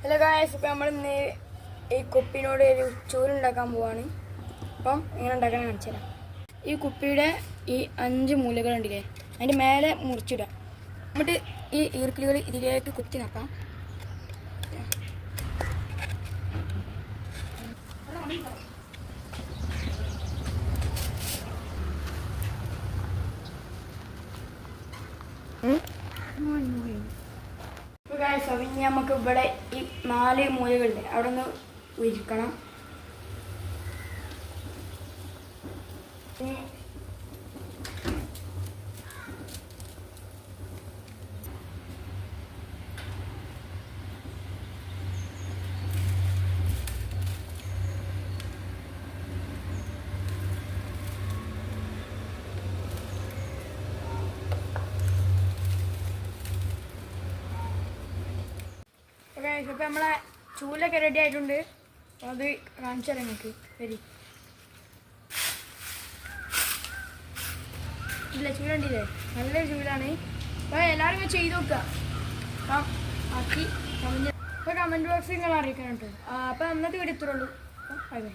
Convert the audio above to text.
Hello guys, ഇപ്പം നമ്മൾ ഇന്ന് ഈ കുപ്പിനോട് ഒരു ചൂലുണ്ടാക്കാൻ പോവാണ്. അപ്പം ഇങ്ങനെ ഉണ്ടാക്കാൻ കാണിച്ചു തരാം. ഈ കുപ്പിയുടെ ഈ 5 മൂലകളുണ്ടല്ലേ, അതിൻ്റെ മേലെ മുറിച്ചിടാം. എന്നിട്ട് ഈ ഈർക്കിലുകൾ ഇതിലേക്ക് കുത്തി നോക്കാം. ഇനി നമുക്ക് ഇവിടെ ഈ 4 മൂലകളുണ്ട്, അവിടെ ഒന്ന് ഉരുക്കണം. ഇപ്പം നമ്മളെ ചൂലൊക്കെ റെഡി ആയിട്ടുണ്ട്. അത് കാണിച്ചു തരാം നിങ്ങൾക്ക്. വരി ഇല്ല, ചൂലുണ്ടില്ലേ, നല്ലൊരു ചൂലാണ്. അപ്പോൾ എല്ലാവരും ഇങ്ങനെ ചെയ്ത് നോക്കുക. അപ്പം ആക്കി കമൻറ്റ് ബോക്സിൽ നിങ്ങൾ അറിയിക്കണം കേട്ടോ. അപ്പം അന്നത്തെ വീഡിയോ ഇത്രയുള്ളൂ. അപ്പം ബൈ ബൈ.